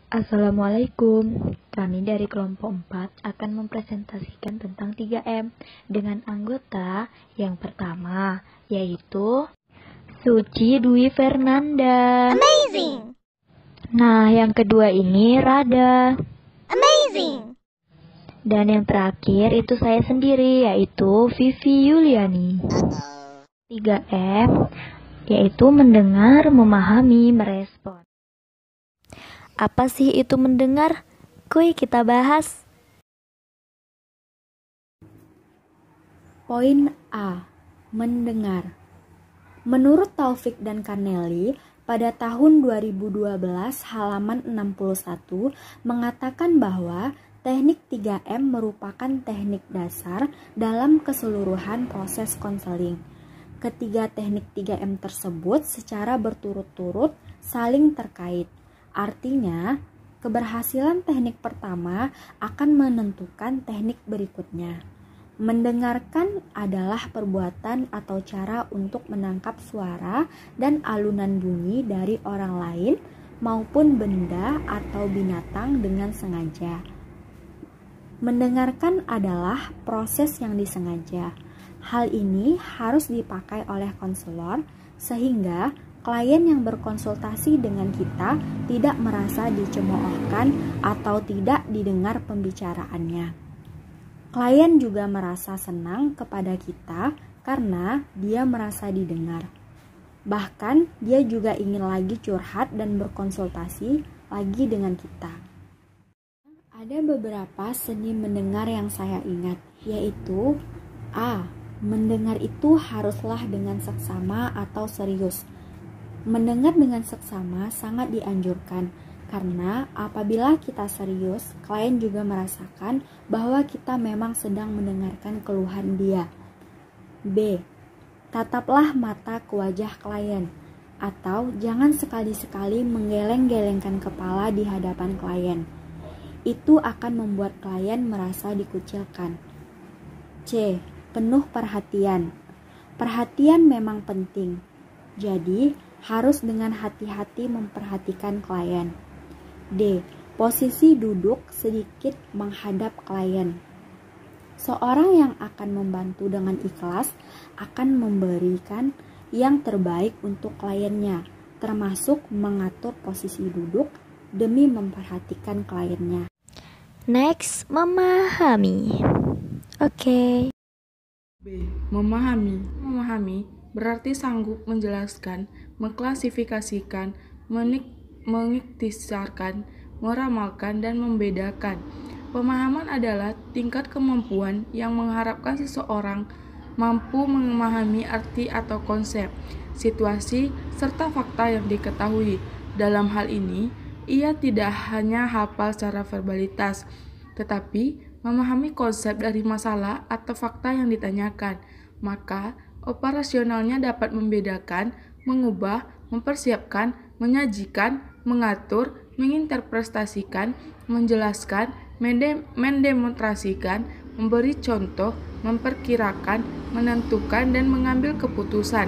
Assalamualaikum, kami dari kelompok 4 akan mempresentasikan tentang 3M dengan anggota yang pertama yaitu Suci Dwi Fernanda. Amazing! Nah, yang kedua ini Rada. Amazing! Dan yang terakhir itu saya sendiri yaitu Vivi Yuliani. 3M yaitu mendengar, memahami, merespon. Apa sih itu mendengar? Kuy kita bahas. Poin A. Mendengar. Menurut Taufik dan Karneli, pada tahun 2012 halaman 61 mengatakan bahwa teknik 3M merupakan teknik dasar dalam keseluruhan proses konseling. Ketiga teknik 3M tersebut secara berturut-turut saling terkait. Artinya, keberhasilan teknik pertama akan menentukan teknik berikutnya. Mendengarkan adalah perbuatan atau cara untuk menangkap suara dan alunan bunyi dari orang lain maupun benda atau binatang dengan sengaja. Mendengarkan adalah proses yang disengaja. Hal ini harus dipakai oleh konselor sehingga klien yang berkonsultasi dengan kita tidak merasa dicemoohkan atau tidak didengar pembicaraannya. Klien juga merasa senang kepada kita karena dia merasa didengar. Bahkan dia juga ingin lagi curhat dan berkonsultasi lagi dengan kita. Ada beberapa seni mendengar yang saya ingat, yaitu A. Mendengar itu haruslah dengan seksama atau serius. Mendengar dengan seksama sangat dianjurkan, karena apabila kita serius, klien juga merasakan bahwa kita memang sedang mendengarkan keluhan dia. B. Tataplah mata ke wajah klien, atau jangan sekali-sekali menggeleng-gelengkan kepala di hadapan klien. Itu akan membuat klien merasa dikucilkan. C. Penuh perhatian. Perhatian memang penting, jadi harus dengan hati-hati memperhatikan klien. D. Posisi duduk sedikit menghadap klien. Seorang yang akan membantu dengan ikhlas akan memberikan yang terbaik untuk kliennya, termasuk mengatur posisi duduk demi memperhatikan kliennya. Next, memahami. Oke. B. Memahami. Memahami berarti sanggup menjelaskan, mengklasifikasikan, mengiktisarkan, meramalkan, dan membedakan. Pemahaman adalah tingkat kemampuan yang mengharapkan seseorang mampu memahami arti atau konsep, situasi, serta fakta yang diketahui. Dalam hal ini, ia tidak hanya hafal secara verbalitas, tetapi memahami konsep dari masalah atau fakta yang ditanyakan. Maka, operasionalnya dapat membedakan, mengubah, mempersiapkan, menyajikan, mengatur, menginterpretasikan, menjelaskan, mendemonstrasikan, memberi contoh, memperkirakan, menentukan, dan mengambil keputusan.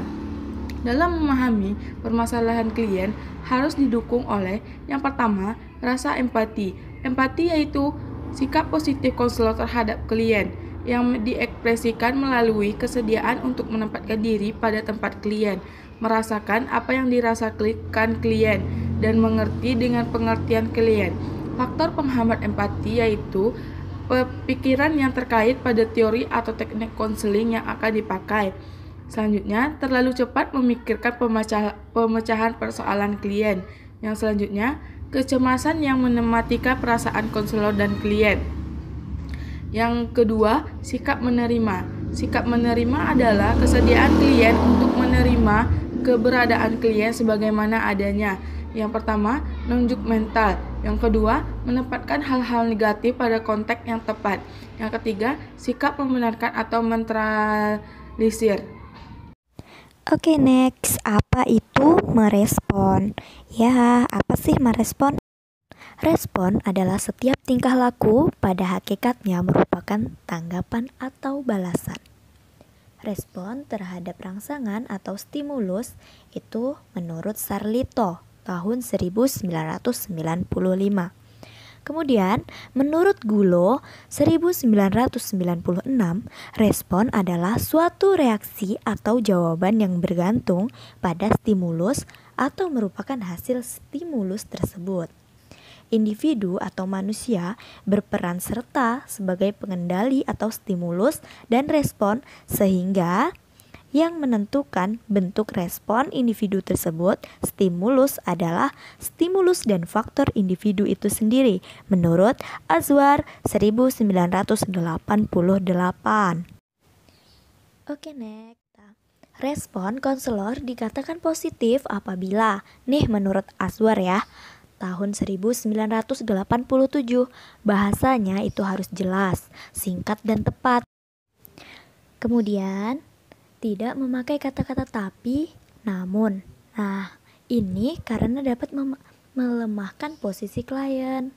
Dalam memahami permasalahan klien harus didukung oleh yang pertama, rasa empati. Empati yaitu sikap positif konselor terhadap klien yang diekspresikan melalui kesediaan untuk menempatkan diri pada tempat klien, merasakan apa yang dirasakan klien, dan mengerti dengan pengertian klien. Faktor penghambat empati yaitu pikiran yang terkait pada teori atau teknik konseling yang akan dipakai. Selanjutnya, terlalu cepat memikirkan pemecahan persoalan klien. Yang selanjutnya, kecemasan yang mematikan perasaan konselor dan klien. Yang kedua, sikap menerima. Sikap menerima adalah kesediaan klien untuk menerima keberadaan klien sebagaimana adanya. Yang pertama, nunjuk mental. Yang kedua, menempatkan hal-hal negatif pada konteks yang tepat. Yang ketiga, sikap membenarkan atau menetralisir. Oke, next. Apa itu merespon? Ya, apa sih merespon? Respon adalah setiap tingkah laku pada hakikatnya merupakan tanggapan atau balasan. Respon terhadap rangsangan atau stimulus itu menurut Sarlito tahun 1995. Kemudian, menurut Gulo, 1996, respon adalah suatu reaksi atau jawaban yang bergantung pada stimulus atau merupakan hasil stimulus tersebut. Individu atau manusia berperan serta sebagai pengendali atau stimulus dan respon sehingga yang menentukan bentuk respon individu tersebut, stimulus adalah stimulus dan faktor individu itu sendiri, menurut Azwar 1988. Oke, next. Respon konselor dikatakan positif apabila, menurut Azwar ya, tahun 1987, bahasanya itu harus jelas, singkat dan tepat. Kemudian, tidak memakai kata-kata tapi, namun. Nah, ini karena dapat melemahkan posisi klien.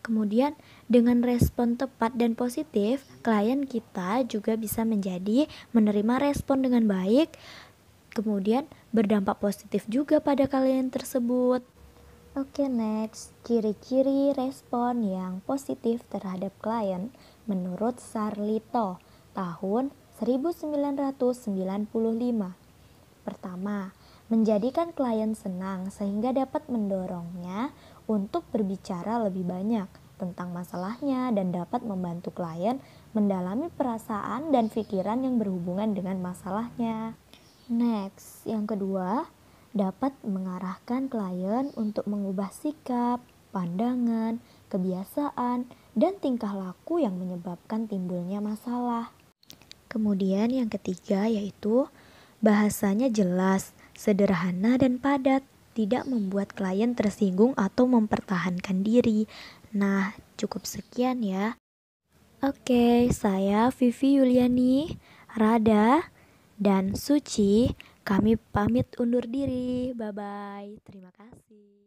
Kemudian, dengan respon tepat dan positif, klien kita juga bisa menjadi menerima respon dengan baik, kemudian berdampak positif juga pada klien tersebut. Oke, next. Ciri-ciri respon yang positif terhadap klien menurut Sarlito tahun 1995. Pertama, menjadikan klien senang sehingga dapat mendorongnya untuk berbicara lebih banyak tentang masalahnya dan dapat membantu klien mendalami perasaan dan pikiran yang berhubungan dengan masalahnya. Next, yang kedua, dapat mengarahkan klien untuk mengubah sikap, pandangan, kebiasaan, dan tingkah laku yang menyebabkan timbulnya masalah. Kemudian yang ketiga yaitu bahasanya jelas, sederhana dan padat, tidak membuat klien tersinggung atau mempertahankan diri. Nah, cukup sekian ya. Oke, saya Vivi Yuliani, Rada, dan Suci. Kami pamit undur diri. Bye-bye. Terima kasih.